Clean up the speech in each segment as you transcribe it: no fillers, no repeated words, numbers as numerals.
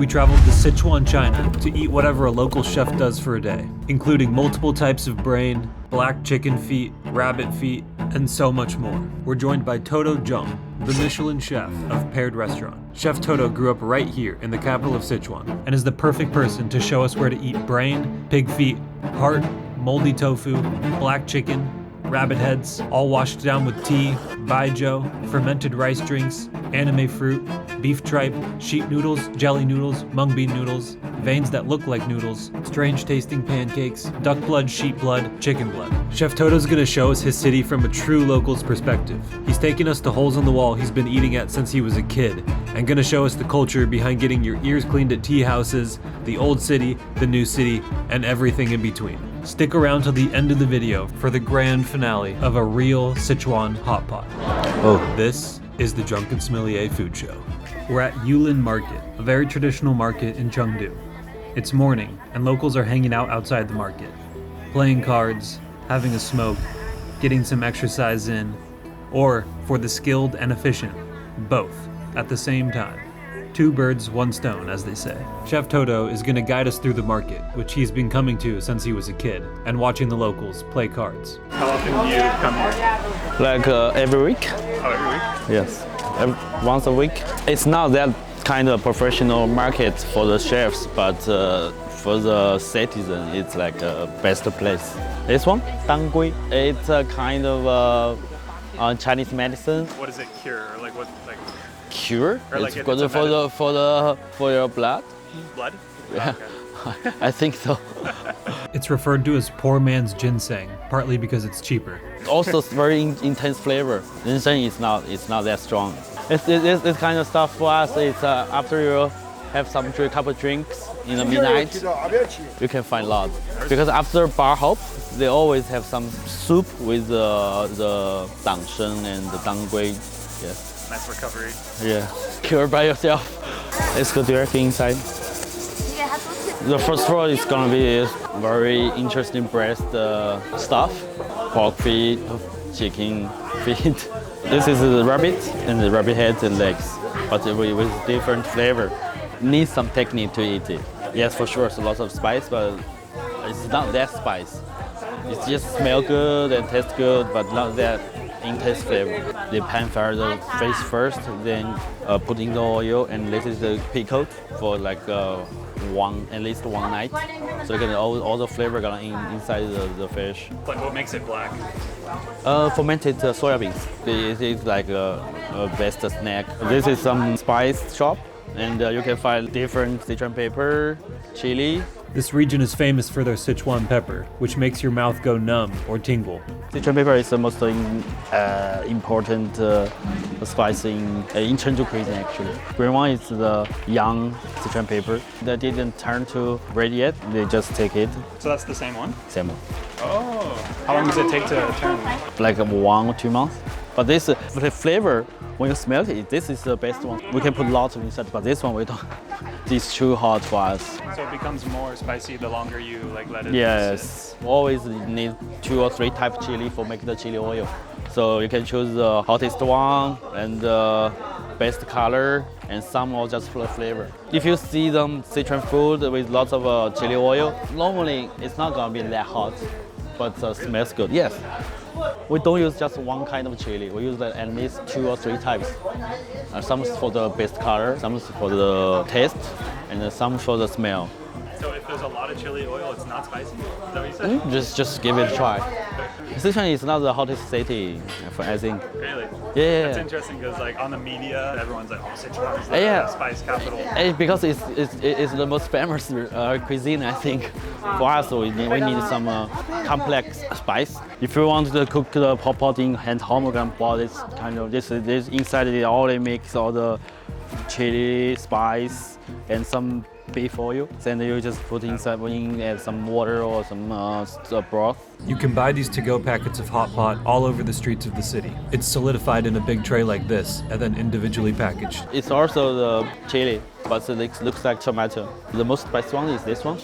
We traveled to Sichuan, China to eat whatever a local chef does for a day, including multiple types of brain, black chicken feet, rabbit feet, and so much more. We're joined by Toto Zheng, the Michelin chef of Paired Restaurant. Chef Toto grew up right here in the capital of Sichuan and is the perfect person to show us where to eat brain, pig feet, heart, moldy tofu, black chicken, rabbit heads, all washed down with tea, baijiu, fermented rice drinks, anime fruit, beef tripe, sheep noodles, jelly noodles, mung bean noodles, veins that look like noodles, strange tasting pancakes, duck blood, sheep blood, chicken blood. Chef Toto's gonna show us his city from a true local's perspective. He's taking us to holes in the wall he's been eating at since he was a kid, and gonna show us the culture behind getting your ears cleaned at tea houses, the old city, the new city, and everything in between. Stick around till the end of the video for the grand finale of a real Sichuan hot pot. This is the Drunken Sommelier Food Show. We're at Yulin Market, a very traditional market in Chengdu. It's morning, and locals are hanging out outside the market, playing cards, having a smoke, getting some exercise in, or, for the skilled and efficient, both at the same time. Two birds, one stone, as they say. Chef Toto is going to guide us through the market, which he's been coming to since he was a kid, and watching the locals play cards. How often do you come here? Like every week? Oh, every week? Yes, once a week. It's not that kind of professional market for the chefs, but for the citizen, it's like a best place. This one, Danggui, it's a kind of Chinese medicine. What does it cure? Like what? Like Cure? Or like it's good for your blood. blood? Yeah, Okay. I think so. It's referred to as poor man's ginseng, partly because it's cheaper. Also, it's very intense flavor. Ginseng is not that strong. It's kind of stuff for us. It's after you have some couple drinks in the midnight, you can find a lot. Because after bar hop, they always have some soup with the dangshen and the danggui. Yes. Nice recovery. Yeah. Cure by yourself. Let's go directly inside. The first floor is gonna be very interesting breast stuff. Pork feet, chicken feet. This is the rabbit and the rabbit head and legs, but with different flavor. Need some technique to eat it. Yes, for sure, it's a lot of spice, but it's not that spice. It just smells good and tastes good, but not that intense flavor. They pan fry the fish first, then put in the oil and let it pickle for like at least one night. So you get all the flavor gonna inside the fish. Like what makes it black? Fermented soya beans. It is like a best snack. This is some spice shop, and you can find different Sichuan pepper, chili. This region is famous for their Sichuan pepper, which makes your mouth go numb or tingle. Sichuan pepper is the most important spice in Chengdu cuisine actually. Green one is the young Sichuan pepper. They didn't turn to red yet, they just take it. So that's the same one? Same one. Oh. How long does it take to turn? Like 1 or 2 months. But this, the flavor, when you smell it, this is the best one. We can put lots of inside, but this one we don't. It's too hot for us. So it becomes more spicy the longer you like let it Yes. sit. Always need 2 or 3 type chili for make the chili oil. So you can choose the hottest one and the best color, and some are just for flavor. If you see them Sichuan food with lots of chili oil, normally it's not gonna be that hot, but smells good. Yes. We don't use just one kind of chili. We use at least 2 or 3 types. Some for the best color, some for the taste, and some for the smell. So if there's a lot of chili oil, it's not spicy? Is that what you said? Just give it a try. Sichuan is not the hottest city, I think. Really? Yeah. That's interesting because like on the media, everyone's like, oh, Sichuan is the spice capital. Because it's the most famous cuisine, I think. For us, we need some complex spice. If you want to cook the hot pot in hand home, we can buy this kind of this inside it already mix all the chili, spice, and some beef oil. Then you just put inside, add some water or some broth. You can buy these to-go packets of hot pot all over the streets of the city. It's solidified in a big tray like this, and then individually packaged. It's also the chili, but it looks like tomato. The most spicy one is this one.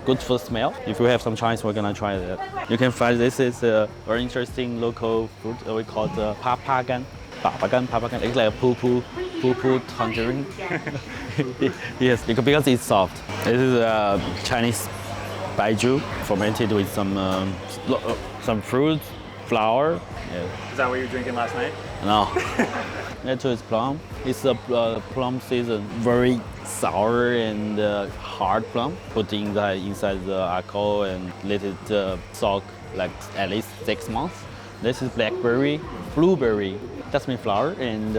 Good for smell. If we have some chance, we're gonna try that. You can find this is a very interesting local fruit we call the papagan. Papagan. It's like a poo-poo tangerine. Yes, because it's soft. This is Chinese baijiu, fermented with some fruit, flour. Yeah. Is that what you were drinking last night? No. That is plum. It's a plum season. Very sour and hard plum. Put inside the alcohol and let it soak like at least 6 months. This is blackberry, blueberry, jasmine flower, and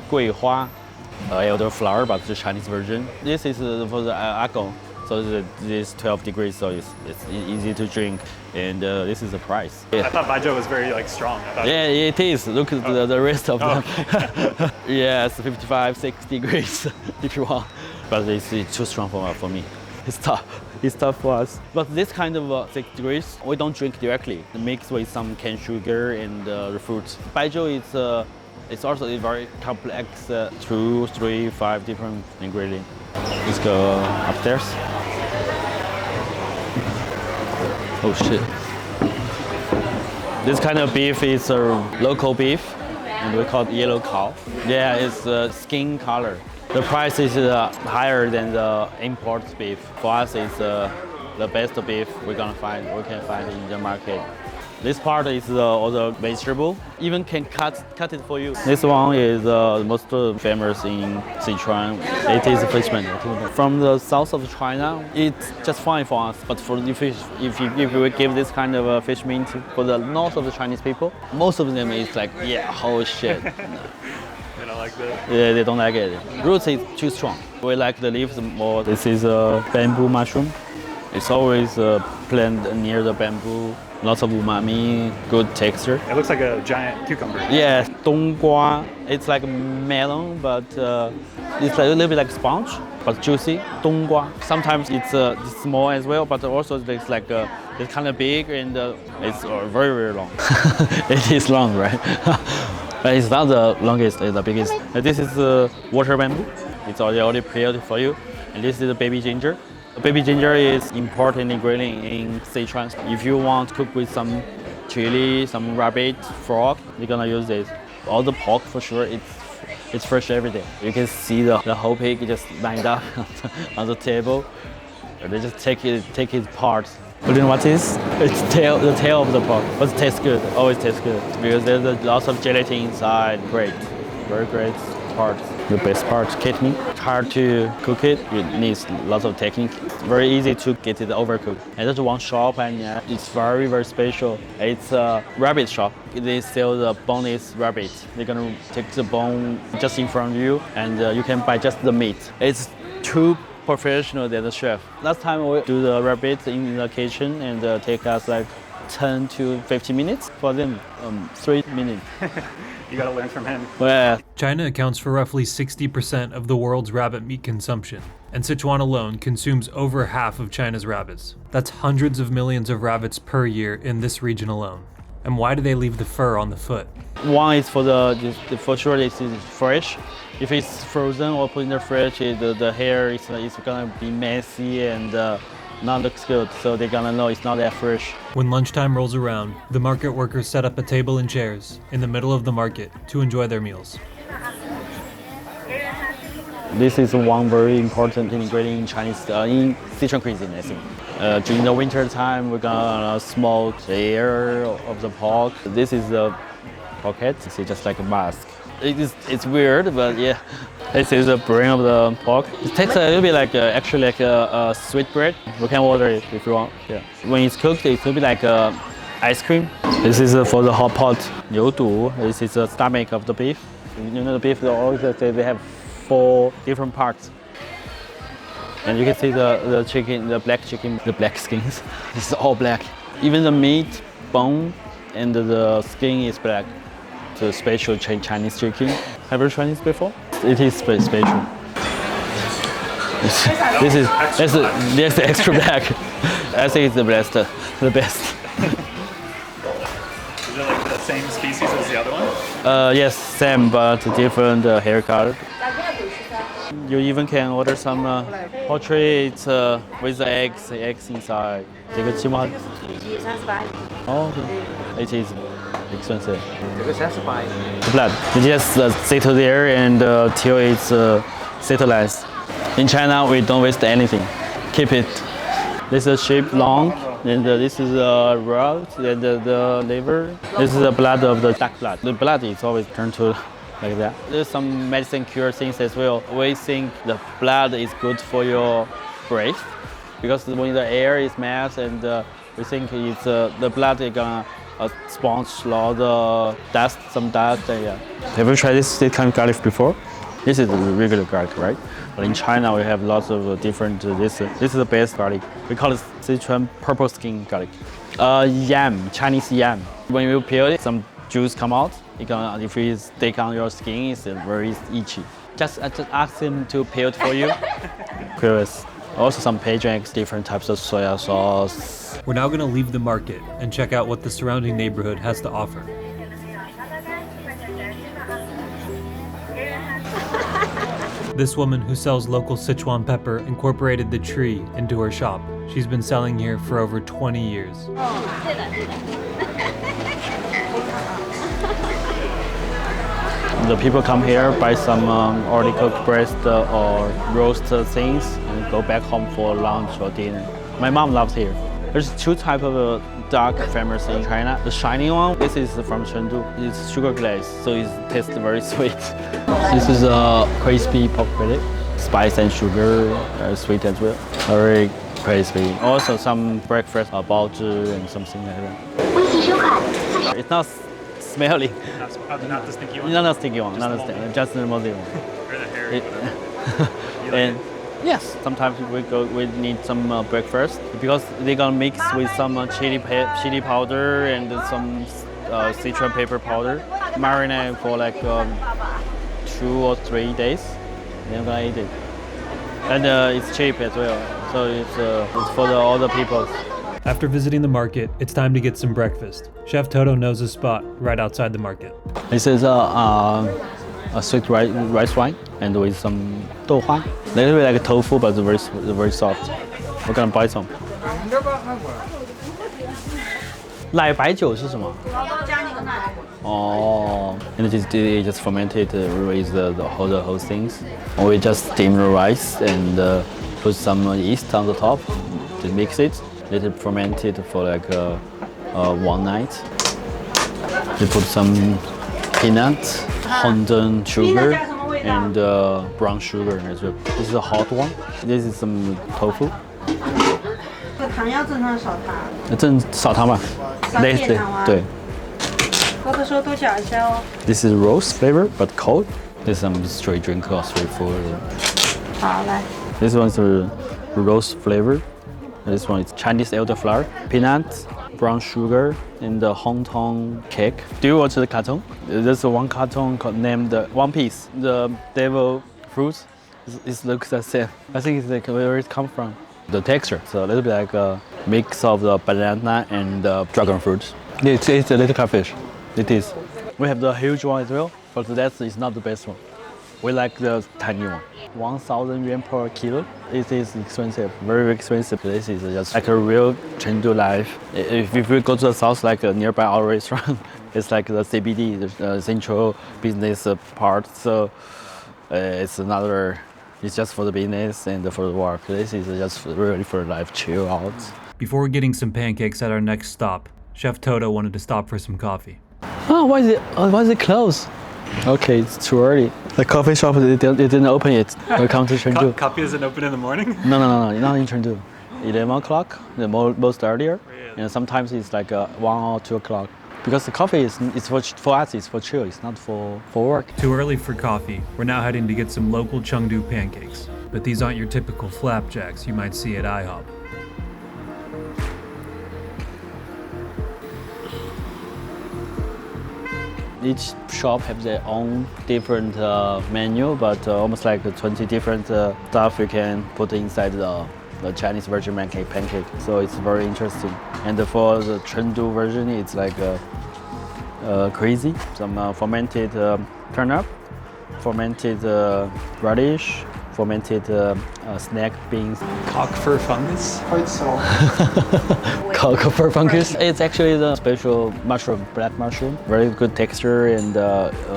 gui hua, elderflower, but the Chinese version. This is for the alcohol. So this 12 degrees, so it's easy to drink, and this is the price. I thought baijiu was very strong. Yeah, it is. Look at the rest of them. Yeah, it's 55, 60 degrees if you want. But it's too strong for me. It's tough. It's tough for us. But this kind of 6 degrees, we don't drink directly. Mix with some cane sugar and the fruits. Baijiu is it's also a very complex 2, 3, 5 different ingredients. Let's go upstairs. Oh shit. This kind of beef is a local beef, and we call it yellow cow. Yeah, it's skin color. The price is higher than the import beef. For us, it's the best beef we can find in the market. This part is all the vegetable. Even can cut it for you. This one is most famous in Sichuan. It is fishman. From the south of China, it's just fine for us. But for the fish, if we give this kind of fish meat for the north of the Chinese people, most of them is like, yeah, holy shit. They don't like this? Yeah, they don't like it. Roots is too strong. We like the leaves more. This is a bamboo mushroom. It's always planted near the bamboo. Lots of umami, good texture. It looks like a giant cucumber. Yeah, donggua. It's like melon, but it's like a little bit like sponge, but juicy. Donggua. Sometimes it's small as well, but also it's like it's kind of big and it's very, very long. It is long, right? But it's not the longest, it's the biggest. This is water bamboo. It's already prepared for you. And this is the baby ginger. Baby ginger is important ingredient in Sichuan. If you want to cook with some chili, some rabbit, frog, you're gonna use this. All the pork for sure, it's fresh every day. You can see the whole pig just lined up on the table. They just take its parts. But you know what it is? It's the tail of the pork. But it tastes good. Always tastes good because there's lots of gelatin inside. Great, very great part. The best part, kidney. It's hard to cook it. It needs lots of technique. It's very easy to get it overcooked. And there's one shop, and it's very, very special. It's a rabbit shop. They sell the boneless rabbit. They're gonna take the bone just in front of you, and you can buy just the meat. It's too professional than the chef. Last time we do the rabbit in the kitchen, and take us like 10 to 15 minutes. For them, 3 minutes. You gotta learn from him. Well, China accounts for roughly 60% of the world's rabbit meat consumption, and Sichuan alone consumes over half of China's rabbits. That's hundreds of millions of rabbits per year in this region alone. And why do they leave the fur on the foot? one is for sure it's fresh. If it's frozen or put in the fridge, the hair is gonna be messy and not looks good, so they're gonna know it's not that fresh. When lunchtime rolls around, the market workers set up a table and chairs in the middle of the market to enjoy their meals. This is one very important ingredient in Chinese, in Sichuan cuisine, I think. During the winter time, we're gonna smoke the air of the pork. This is the pocket. It's just like a mask. It's weird, but yeah. This is the brain of the pork. It tastes a little bit like actually like a sweet bread. We can order it if you want. Yeah. When it's cooked, it's a little bit like ice cream. This is for the hot pot. Noodle. This is the stomach of the beef. You know the beef. They always say they have 4 different parts. And you can see the chicken, the black chicken, the black skins. It's all black. Even the meat, bone, and the skin is black. It's a special Chinese chicken. Have you tried this before? It is special. This is the extra black. I think it's the best. The best. Is it like the same species as the other one? Yes, same but different hair color. You even can order some poultry. It's with the eggs inside. 这个起码 Oh, okay. It is expensive. 这个35 The blood. You just sit there and till it's settled. In China, we don't waste anything. Keep it. This is sheep long, and this is the root, and the liver. This is the blood of the duck blood. The blood is always turned to like that. There's some medicine cure things as well. We think the blood is good for your breath because when the air is mad and we think it's the blood is gonna sponge a lot of dust, some dust. And, yeah. Have you tried this kind of garlic before? This is the regular garlic, right? But in China, we have lots of different. This is the best garlic. We call it Sichuan purple skin garlic. Yam, Chinese yam. When you peel it, some juice come out. If you stick on your skin, it's very itchy. Just ask him to peel it for you. Curious. Also some Pancakes, different types of soya sauce. We're now going to leave the market and check out what the surrounding neighborhood has to offer. This woman who sells local Sichuan pepper incorporated the tree into her shop. She's been selling here for over 20 years. The people come here, buy some already cooked breast or roast things, and go back home for lunch or dinner. My mom loves here. There's two types of duck famous in China. The shiny one, this is from Chengdu. It's sugar glaze, so it tastes very sweet. This is a crispy pork belly, spice and sugar, sweet as well. Very crispy. Also some breakfast, baozhi and something like that. It's not smelly. Not the stinky one? No, not sticky one. Just the moldy one. Or the hairy one. And yes, sometimes we need some breakfast because they're gonna mix with some chili powder and some Sichuan pepper powder. Marinate for like 2 or 3 days. Then I'm gonna eat it. And it's cheap as well, so it's for all the people. After visiting the market, it's time to get some breakfast. Chef Toto knows a spot right outside the market. This is a sweet rice wine and with some douhuan. A little bit like tofu, but very soft. We're gonna buy some. 奶白酒是什么？哦 and it just fermented with the whole things. We just steam the rice and put some yeast on the top to mix it. Let it ferment it for like 1 night. You put some peanut, Hondan sugar, and brown sugar as well. This is a hot one. This is some tofu. 这个糖要正常少糖，正少糖吧？对。喝的时候多搅一下哦。This is rose flavor but cold. This is some straight drink or straight food. 好，来。 This one is rose flavor. This one is Chinese elderflower, peanuts, brown sugar, and the Hongtong cake. Do you watch the cartoon? There's one cartoon named One Piece. The devil fruit, it looks the same. I think it's like where it comes from. The texture, it's a little bit like a mix of the banana and the dragon fruit. It's a little catfish. It is. We have the huge one as well, but that is not the best one. We like the tiny one. 1,000 yuan per kilo. It is expensive, very expensive. This is just like a real Chengdu life. If we go to the south, like nearby our restaurant, it's like the CBD, the central business part. So it's another. It's just for the business and for the work. This is just really for life, chill out. Before getting some pancakes at our next stop, Chef Toto wanted to stop for some coffee. Oh, why is it closed? Okay, it's too early. The coffee shop, they didn't open yet. Welcome to Chengdu. Coffee doesn't open in the morning? No, not in Chengdu. 11 o'clock, the most earlier. Really? And sometimes it's like 1 or 2 o'clock. Because the coffee is for us, it's for chill, it's not for work. Too early for coffee. We're now heading to get some local Chengdu pancakes. But these aren't your typical flapjacks you might see at IHOP. Each shop has their own different menu, but almost like 20 different stuff you can put inside the Chinese version pancake. So it's very interesting. And for the Chengdu version, it's like crazy. Some fermented turnip, fermented radish, fermented snack beans. Cock fur fungus? Quite so. Cock fur fungus. It's actually the special mushroom, black mushroom. Very good texture and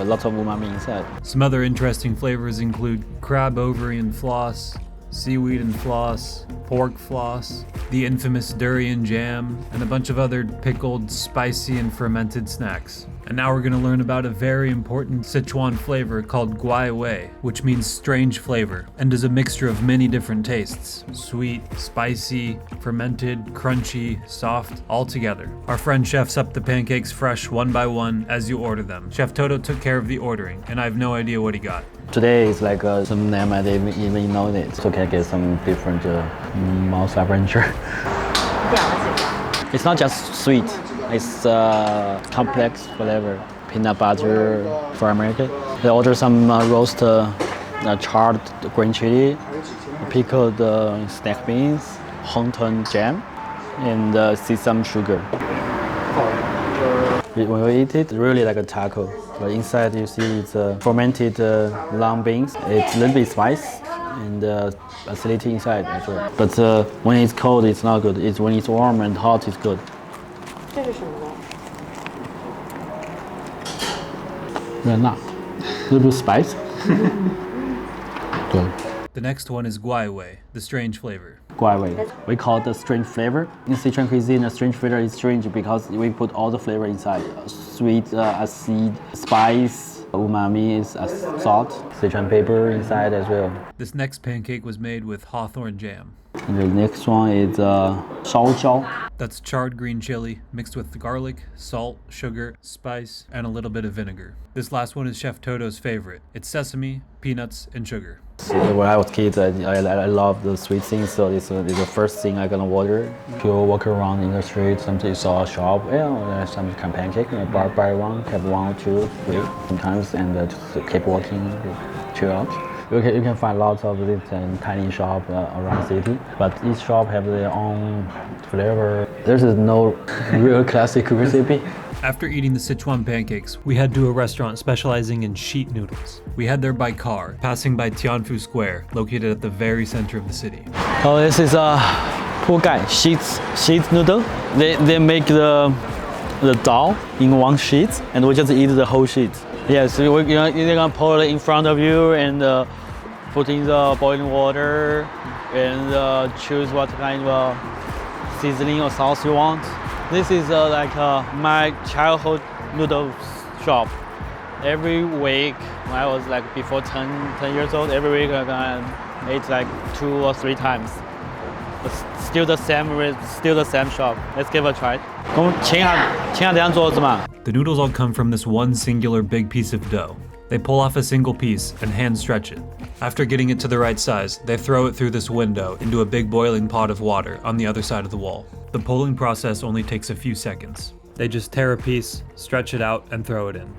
lots of umami inside. Some other interesting flavors include crab ovary and floss, seaweed and floss, pork floss, the infamous durian jam, and a bunch of other pickled, spicy, and fermented snacks. And now we're gonna learn about a very important Sichuan flavor called guai wei, which means strange flavor, and is a mixture of many different tastes. Sweet, spicy, fermented, crunchy, soft, all together. Our friend chefs up the pancakes fresh one by one as you order them. Chef Toto took care of the ordering, and I have no idea what he got. Today is like some name I didn't even know it, so can I get some different mouth adventure. It's not just sweet, it's complex flavor. Peanut butter, fermented. They order some roast charred green chili, pickled snack beans, wonton jam, and sesame sugar. When we eat it, really like a taco. But inside you see it's fermented long beans. It's a little bit spice and acidity inside as well. But when it's cold, it's not good. It's when it's warm and hot, it's good. 这是什么呢？有点辣 little bit spice. Good. The next one is guai wei, the strange flavor. Guai wei. We call it the strange flavor. In Sichuan cuisine, the strange flavor is strange because we put all the flavor inside. Sweet, acid, spice, umami is salt, Sichuan pepper inside as well. This next pancake was made with hawthorn jam. And the next one is shaojiao. That's charred green chili mixed with garlic, salt, sugar, spice, and a little bit of vinegar. This last one is Chef Toto's favorite. It's sesame, peanuts, and sugar. So when I was a kid, I love the sweet things, so it's the first thing I'm gonna order. If you walk around in the street, sometimes you saw a shop, there's some kind of pancake, buy one, have one or two, three, sometimes, and just keep walking, chill out. You can find lots of these tiny shops around the city, but each shop have their own flavor. There's no real classic recipe. After eating the Sichuan pancakes, we head to a restaurant specializing in sheet noodles. We head there by car, passing by Tianfu Square, located at the very center of the city. Oh, this is a sheet noodle. They make the dough in one sheet, and we just eat the whole sheet. Yes, they're gonna pour it in front of you and put in the boiling water and choose what kind of seasoning or sauce you want. This is like my childhood noodle shop. Every week, when I was like before 10 years old, every week I can eat like 2 or 3 times. But still the same shop. Let's give it a try. The noodles all come from this one singular big piece of dough. They pull off a single piece and hand stretch it. After getting it to the right size, they throw it through this window into a big boiling pot of water on the other side of the wall. The pulling process only takes a few seconds. They just tear a piece, stretch it out, and throw it in.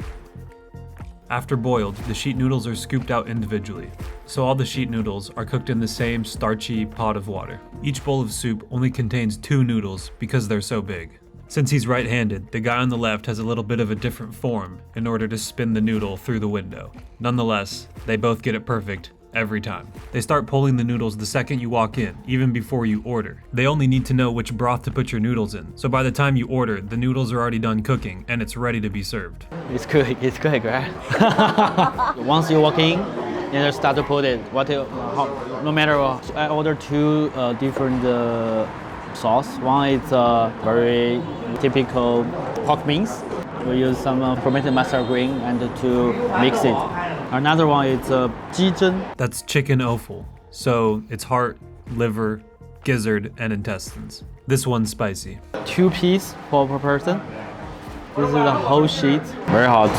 After boiled, the sheet noodles are scooped out individually. So all the sheet noodles are cooked in the same starchy pot of water. Each bowl of soup only contains 2 noodles because they're so big. Since he's right-handed, the guy on the left has a little bit of a different form in order to spin the noodle through the window. Nonetheless, they both get it perfect every time. They start pulling the noodles the second you walk in, even before you order. They only need to know which broth to put your noodles in, so by the time you order, the noodles are already done cooking and it's ready to be served. It's quick, right? Once you walk in, and you start to put it. No matter what, I ordered 2 different sauce. One is very typical pork beans. We use some fermented mustard green and to mix it. Another one is jizhen. That's chicken offal, so it's heart, liver, gizzard, and intestines. This one's spicy. 2 pieces per person. This is a whole sheet. Very hot.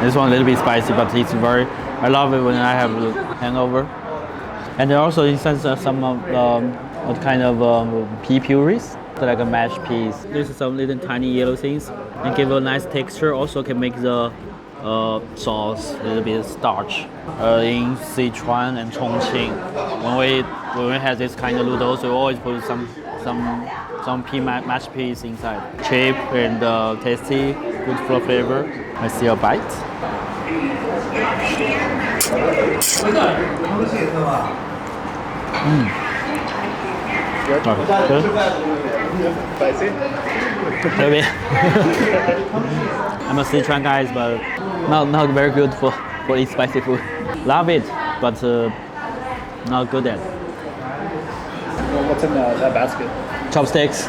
This one a little bit spicy, but it's very. I love it when I have hangover. And then also inside some what kind of pea purees, like a mashed peas. This is some little tiny yellow things and give a nice texture. Also can make the sauce a little bit starch. In Sichuan and Chongqing, when we have this kind of noodles, we always put some pea mashed peas inside. Cheap and tasty, good for flavor. I see a bite. Good. Maybe. I'm a Sichuan guy, but not very good for eat spicy food. Love it, but not good at. What's in that basket? Chopsticks.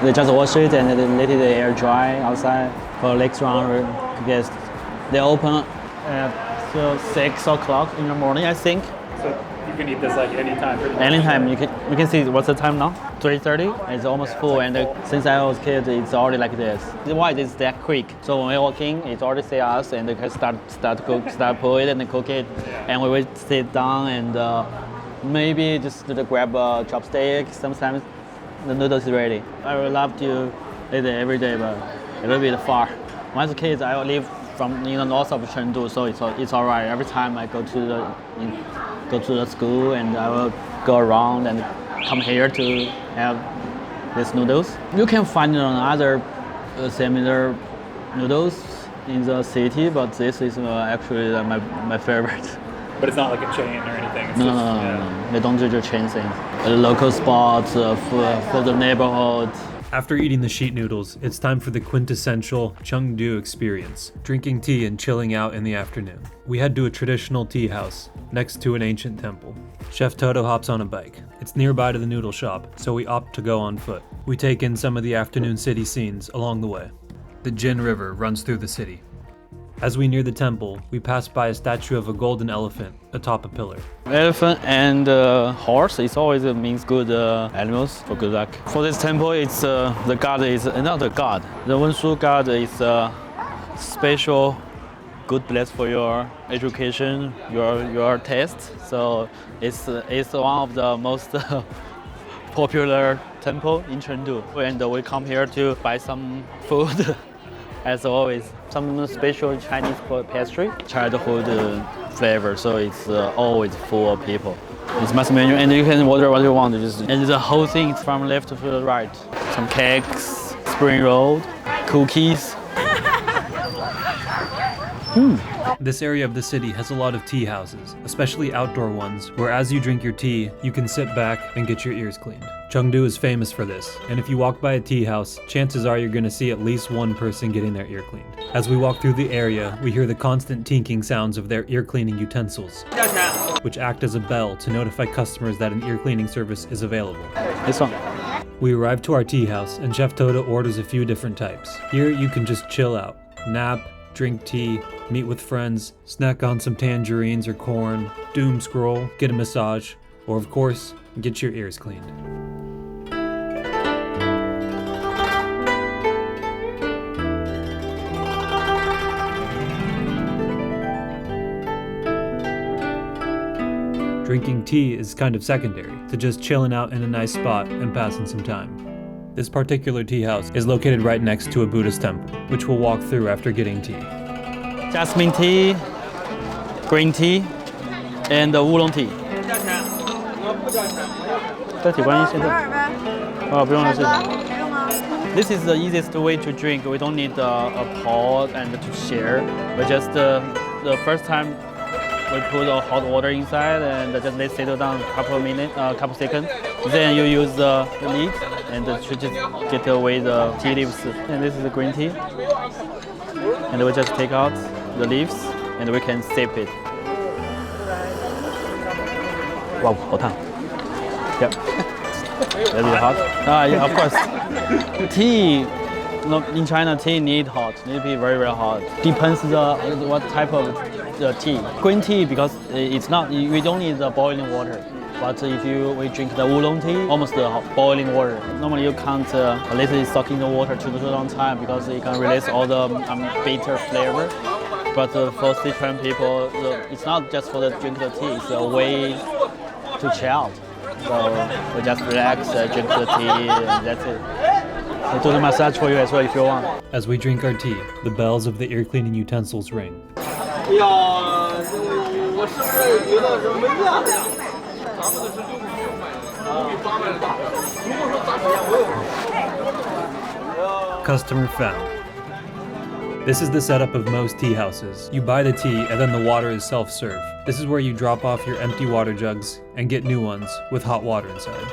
They just wash it and they let it air dry outside for next round. Yes, they open at 6 o'clock in the morning, I think. So you can eat this like anytime. Anytime you can see what's the time now? 3:30. It's almost full, and since I was a kid, it's already like this. Why it's that quick? So when we walk in, it's already see us, and they can start pull it and cook it, and we will sit down and maybe just grab a chopstick. Sometimes the noodles is ready. I would love to eat it every day, but a little bit far. When I was a kid, I live from the north of Chengdu, so it's alright. Every time I go to the school, and I will go around and come here to have these noodles. You can find other similar noodles in the city, but this is actually my favorite. But it's not like a chain or anything. It's No. They don't do the chain things. Local spots for the neighborhood. After eating the sheet noodles, it's time for the quintessential Chengdu experience, drinking tea and chilling out in the afternoon. We head to a traditional tea house next to an ancient temple. Chef Toto hops on a bike. It's nearby to the noodle shop, so we opt to go on foot. We take in some of the afternoon city scenes along the way. The Jin River runs through the city. As we near the temple, we pass by a statue of a golden elephant atop a pillar. Elephant and horse, it always means good animals for good luck. For this temple, it's the god is not the god. The Wenshu god is a special good place for your education, your taste. So it's one of the most popular temple in Chengdu. And we come here to buy some food. As always, some special Chinese pastry, childhood flavor, so it's always full of people. It's mass menu, and you can order what you want. And the whole thing is from left to the right. Some cakes, spring roll, cookies. This area of the city has a lot of tea houses, especially outdoor ones, where as you drink your tea, you can sit back and get your ears cleaned. Chengdu is famous for this, and if you walk by a tea house, chances are you're going to see at least one person getting their ear cleaned. As we walk through the area, we hear the constant tinking sounds of their ear cleaning utensils, which act as a bell to notify customers that an ear cleaning service is available. This one. We arrive to our tea house, and Chef Toto orders a few different types. Here you can just chill out, nap, drink tea, meet with friends, snack on some tangerines or corn, doom scroll, get a massage, or of course, get your ears cleaned. Drinking tea is kind of secondary to just chilling out in a nice spot and passing some time. This particular tea house is located right next to a Buddhist temple, which we'll walk through after getting tea. Jasmine tea, green tea, and oolong tea. 这体观音现在不用了，谢谢。This is the easiest way to drink. We don't need a pot and to share. We just the first time we put the hot water inside and just let it settle down a couple of minutes, couple seconds. Then you use the lid and to just get away the tea leaves. And this is the green tea. And we just take out the leaves and we can sip it. Wow, 好烫. Yep. Very hot. Yeah, of course. Tea. In China, tea need hot. Need to be very, very hot. Depends what type of the tea. Green tea because it's not. We don't need the boiling water. But if we drink the oolong tea, almost the boiling water. Normally you can't let it soak in the water too long time because it can release all the bitter flavor. But for Sichuan people, it's not just for the drink the tea. It's a way to chill out. So we just relax, drink the tea, and that's it. I'll do the massage for you as well if you want. As we drink our tea, the bells of the ear cleaning utensils ring. Customer found. This is the setup of most tea houses. You buy the tea and then the water is self-serve. This is where you drop off your empty water jugs and get new ones with hot water inside.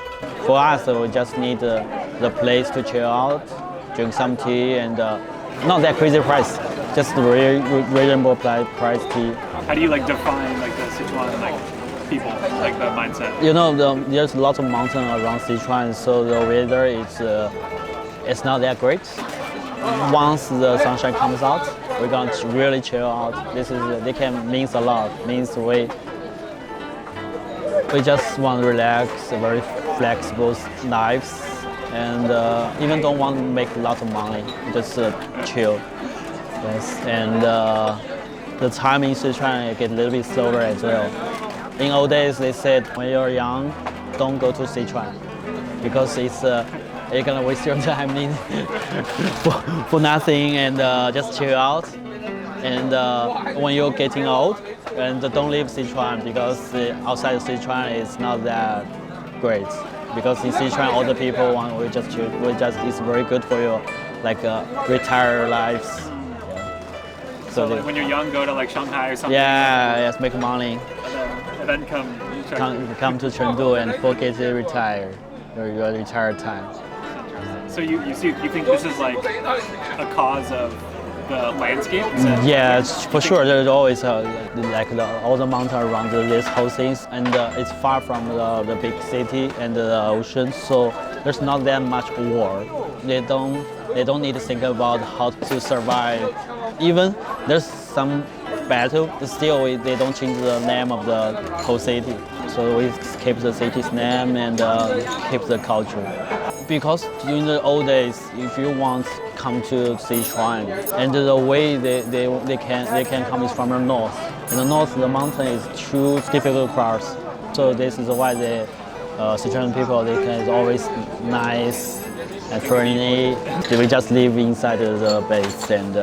For us, we just need the place to chill out, drink some tea, and not that crazy price, just reasonable price tea. How do you like define like the Sichuan like people, like the mindset? You know, there's lots of mountain around Sichuan, so the weather it's not that great. Once the sunshine comes out, we're going to really chill out. They can means a lot. Means we just want to relax, very flexible lives, and even don't want to make a lot of money, just chill. Yes, and the time in Sichuan get a little bit slower as well. In old days, they said when you're young, don't go to Sichuan because you're gonna waste your time for nothing and just chill out. And when you're getting old, and don't leave Sichuan because outside of Sichuan is not that great. Because in Sichuan, all the people we just chill. It's very good for your retire lives. Yeah. So like when you're young, go to like Shanghai or something. Yeah, yes, make money. And then come to Chengdu and forget to retire. Your retired time. So you think this is like a cause of the landscape? Yeah, for sure. There's always all the mountains around this whole thing, and it's far from the big city and the ocean, so there's not that much war. They don't need to think about how to survive. Even there's some battle, but still they don't change the name of the whole city. So we keep the city's name and keep the culture. Because in the old days, if you want to come to Sichuan, and the way they can come is from the north. In the north, the mountain is too difficult to cross. So this is why the Sichuan people is always nice and friendly. They just live inside the base and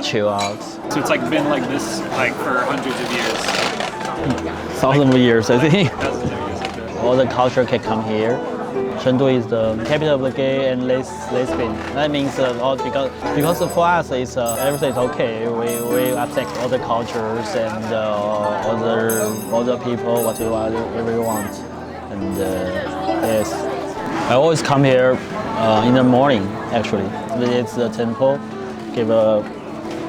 chill out. So it's like been like this for hundreds of years. Thousands of years, I think. Thousands of years. Okay. All the culture can come here. Chengdu is the capital of the gay and lesbian. That means because for us it's everything's okay. We accept all the cultures and all the people whatever we want. And yes, I always come here in the morning. Actually, it's the temple. Give a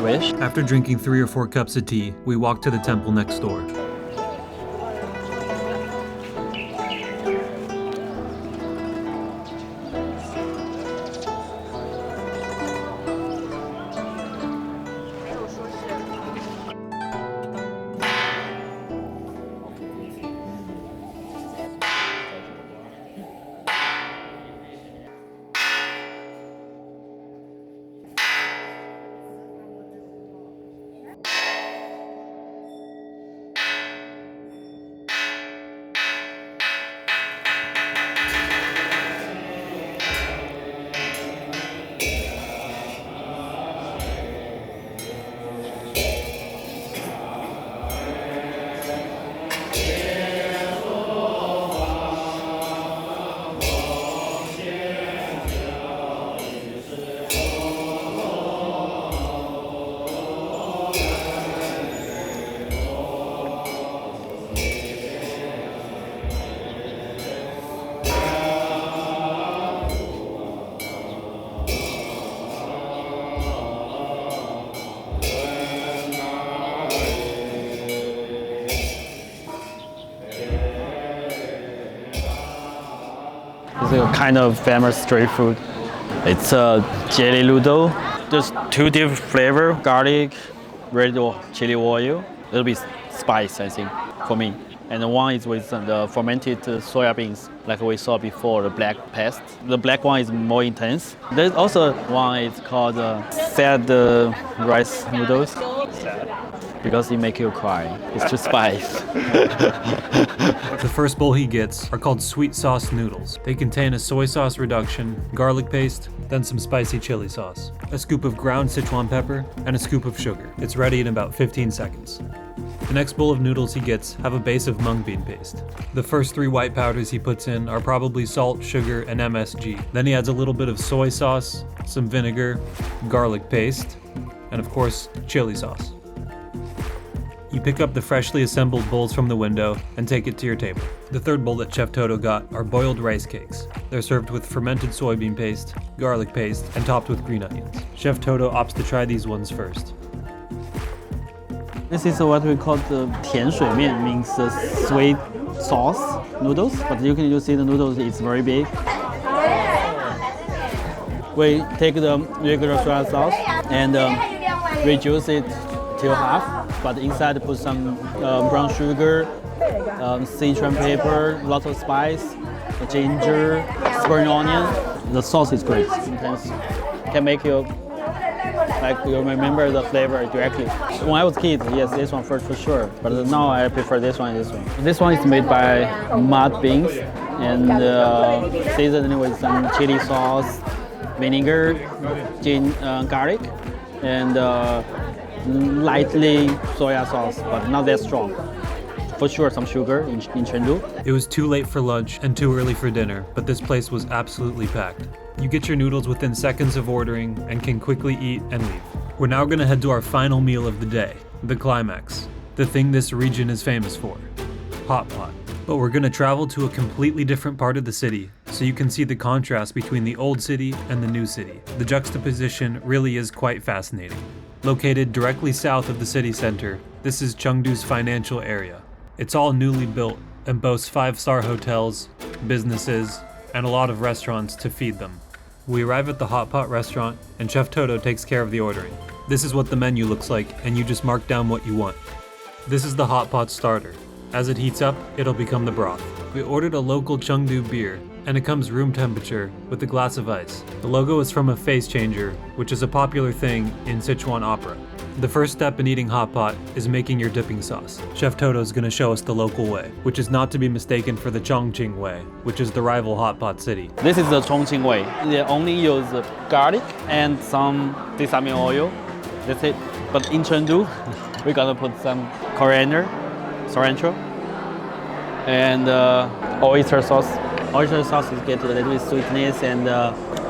wish. After drinking 3 or 4 cups of tea, we walk to the temple next door. It's a kind of famous street food. It's a jelly noodle. There's 2 different flavors, garlic, red chili oil. A little bit spice, I think, for me. And one is with the fermented soya beans, like we saw before, the black paste. The black one is more intense. There's also one is called sad rice noodles. Sad. Because it makes you cry. It's too spice. The first bowl he gets are called sweet sauce noodles. They contain a soy sauce reduction, garlic paste, then some spicy chili sauce, a scoop of ground Sichuan pepper, and a scoop of sugar. It's ready in about 15 seconds. The next bowl of noodles he gets have a base of mung bean paste. The first 3 white powders he puts in are probably salt, sugar, and MSG. Then he adds a little bit of soy sauce, some vinegar, garlic paste, and of course, chili sauce. You pick up the freshly assembled bowls from the window and take it to your table. The third bowl that Chef Toto got are boiled rice cakes. They're served with fermented soybean paste, garlic paste, and topped with green onions. Chef Toto opts to try these ones first. This is what we call the 甜水面, means sweet sauce noodles. But you can see the noodles is very big. We take the regular soy sauce and reduce it to half. But inside put some brown sugar, Sichuan pepper, lots of spice, ginger, spring onion. The sauce is great. Intense. Can make you you remember the flavor directly. When I was a kid, yes, this one first for sure. But now I prefer this one. This one is made by mud beans and seasoned with some chili sauce, vinegar, garlic, and lightly soya sauce, but not that strong. For sure, some sugar in Chengdu. It was too late for lunch and too early for dinner, but this place was absolutely packed. You get your noodles within seconds of ordering and can quickly eat and leave. We're now gonna head to our final meal of the day, the climax, the thing this region is famous for, hot pot. But we're gonna travel to a completely different part of the city, so you can see the contrast between the old city and the new city. The juxtaposition really is quite fascinating. Located directly south of the city center, this is Chengdu's financial area. It's all newly built and boasts 5-star hotels, businesses, and a lot of restaurants to feed them. We arrive at the hot pot restaurant and Chef Toto takes care of the ordering. This is what the menu looks like and you just mark down what you want. This is the hot pot starter. As it heats up, it'll become the broth. We ordered a local Chengdu beer and it comes room temperature with a glass of ice. The logo is from a face changer, which is a popular thing in Sichuan opera. The first step in eating hot pot is making your dipping sauce. Chef Toto is going to show us the local way, which is not to be mistaken for the Chongqing way, which is the rival hot pot city. This is the Chongqing way. They only use garlic and some sesame oil. That's it. But in Chengdu, we're gonna put some coriander, cilantro, and oyster sauce. Oyster sauce is get a little bit sweetness and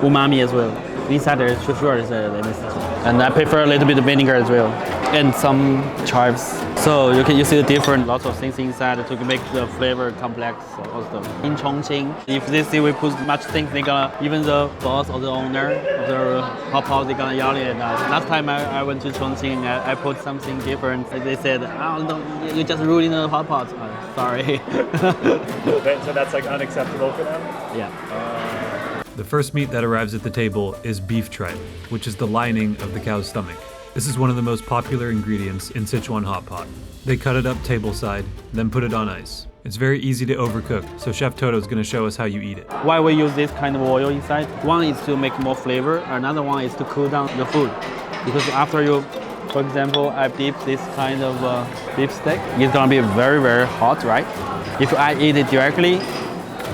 umami as well. Inside there, for sure, is and I prefer a little bit of vinegar as well, and some chives. So you see the different lots of things inside to make the flavor complex. Also in Chongqing, if they see we put much things, they gonna even the boss or the owner of the hot pot, they gonna yell at us. Last time I went to Chongqing, I put something different. They said, "Oh no, you just ruined the hot pot." Sorry. So that's like unacceptable for them? Yeah. The first meat that arrives at the table is beef tripe, which is the lining of the cow's stomach. This is one of the most popular ingredients in Sichuan hot pot. They cut it up tableside, then put it on ice. It's very easy to overcook, so Chef Toto is going to show us how you eat it. Why we use this kind of oil inside? One is to make more flavor, another one is to cool down the food. Because after you, for example, I dip this kind of beef steak, it's going to be very, very hot, right? If I eat it directly,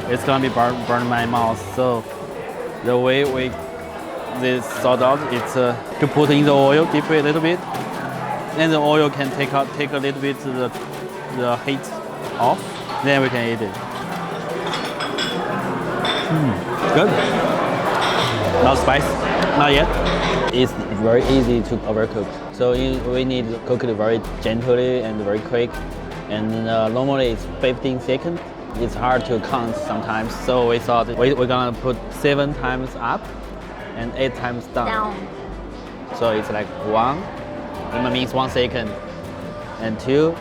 it's going to be burn my mouth. So the way we sort out it's to put in the oil, dip it a little bit, and the oil can take a little bit the heat off. Then we can eat it. Good. Not spice, not yet. It's very easy to overcook. So we need to cook it very gently and very quick. And normally it's 15 seconds. It's hard to count sometimes. So we thought we're gonna put 7 times up and 8 times down. So it's like 1, it means 1 second, and 2,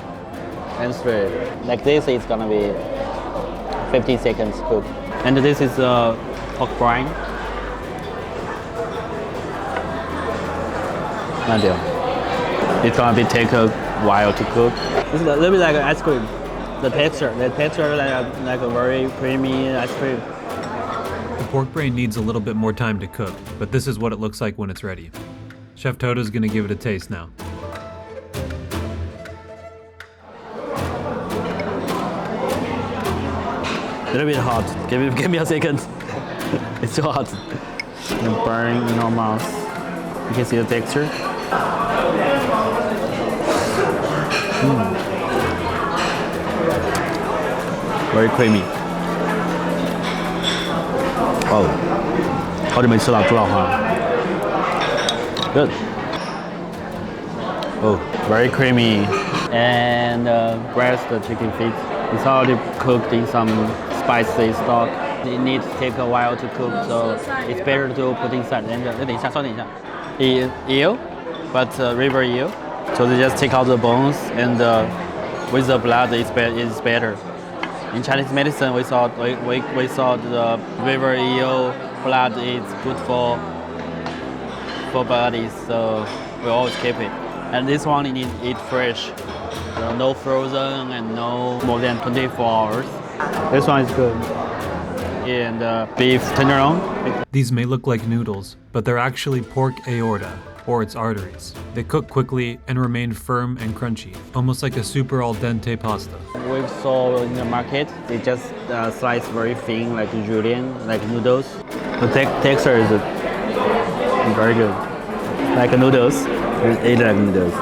and 3. Like this, it's gonna be 15 seconds cook. And this is pork brine. It's gonna take a while to cook. It's a little bit like ice cream. The texture like a very creamy ice cream. The pork brain needs a little bit more time to cook, but this is what it looks like when it's ready. Chef Toto's gonna give it a taste now. A little bit hot. Give me a second. It's too hot. And burning in our mouth. You can see the texture. Very creamy. 哦，好久没吃到猪脑花了。Good. Oh, very creamy. And breast chicken feet. It's already cooked in some spicy stock. It needs to take a while to cook, so it's better to put inside. And 等一下，稍等一下。Eel, but river eel. So they just take out the bones and with the blood it's better. In Chinese medicine, we saw the river eel blood is good for bodies, so we always keep it. And this one you need to eat fresh, no frozen and no more than 24 hours. This one is good. And beef tenderloin. These may look like noodles, but they're actually pork aorta, or its arteries. They cook quickly and remain firm and crunchy, almost like a super al dente pasta. We saw in the market, they just slice very thin, like julienne, like noodles. The texture is very good, like noodles. We eat like noodles.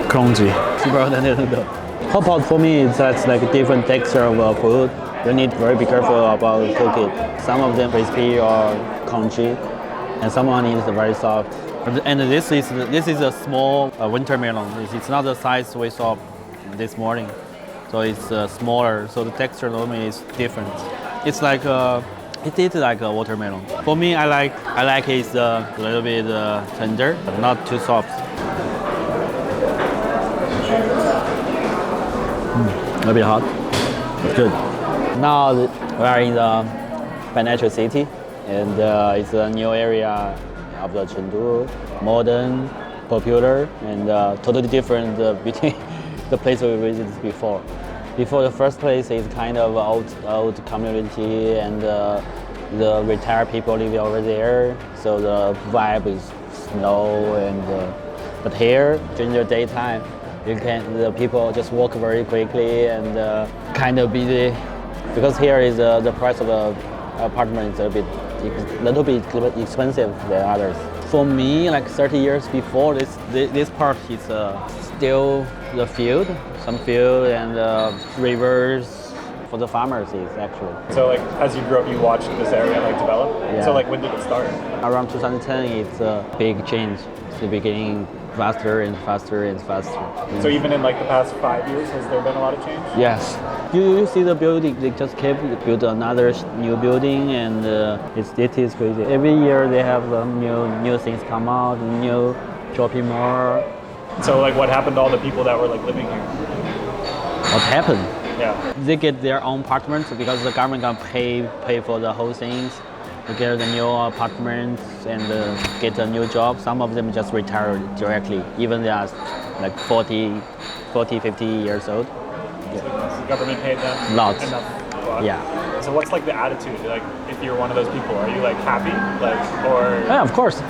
Crunchy, super al dente noodle. Hot pot for me is that's like a different texture of food. You need to very be careful about cook it. Some of them crispy or crunchy, and some one is very soft. And this is a small winter melon. It's not the size we saw this morning, so it's smaller. So the texture normally is different. It's like it is like a watermelon. For me, I like it's a little bit tender, but not too soft. A bit hot. It's good. Now we are in the financial city, and it's a new area of the Chengdu, modern, popular, and totally different between the place we visited before. Before, the first place is kind of old community, and the retired people live over there, so the vibe is snow. And but here during the daytime, the people just walk very quickly and kind of busy, because here is the price of the apartment is a little bit expensive than others. For me, like 30 years before, this part is still the field, some field and rivers for the farmers is actually. So like as you grew up, you watched this area like develop? Yeah. So like when did it start? Around 2010, it's a big change. It's the beginning. Faster and faster and faster. So even in like the past 5 years, has there been a lot of change? Yes. You see the building, they just kept build another new building, and it is crazy. Every year they have new things come out, new shopping mall. So like what happened to all the people that were like living here? What happened? Yeah. They get their own apartments because the government can pay for the whole things. To get the new apartments and get a new job. Some of them just retire directly, even they are like 40, 50 years old. So the government paid them Lots. enough. Wow. Yeah. So what's like the attitude? Like if you're one of those people, are you like happy? Like or Yeah, of course.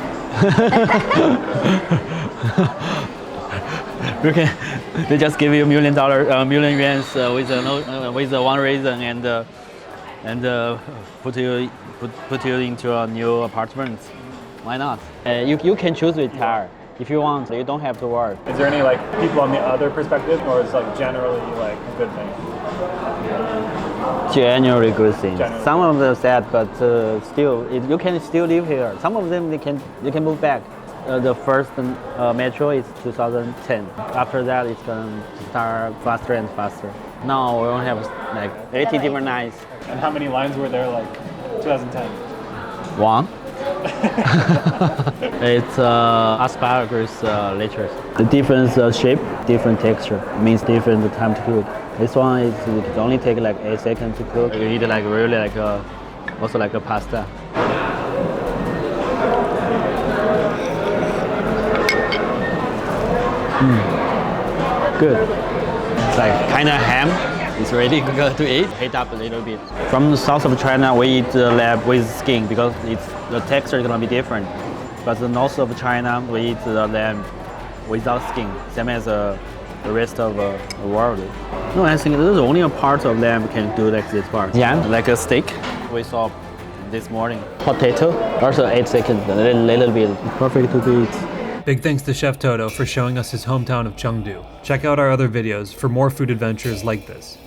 They just give you $1 million yuan with one reason and put you into a new apartment. Why not? You can choose to retire if you want. You don't have to work. is there any like people on the other perspective, or is like generally like a good thing? Generally good thing. Generally. Some of them sad, but still you can still live here. Some of them they can move back. The first metro is 2010. After that, it's gonna start faster and faster. Now we only have like 80 different lines. And how many lines were there like 2010? One. It's asparagus letters. The different shape, different texture, means different time to cook. This one is it can only take like 8 seconds to cook. You need like really like also like a pasta. Good. It's like kind of ham. It's ready to eat. Heat up a little bit. From the south of China, we eat lamb with skin because the texture is gonna be different. But the north of China, we eat the lamb without skin, same as the rest of the world. No, I think there's only a part of lamb can do like this part. Yeah, like a steak. We saw this morning. Potato, also 8 seconds, a little bit. Perfect to eat. Big thanks to Chef Toto for showing us his hometown of Chengdu. Check out our other videos for more food adventures like this.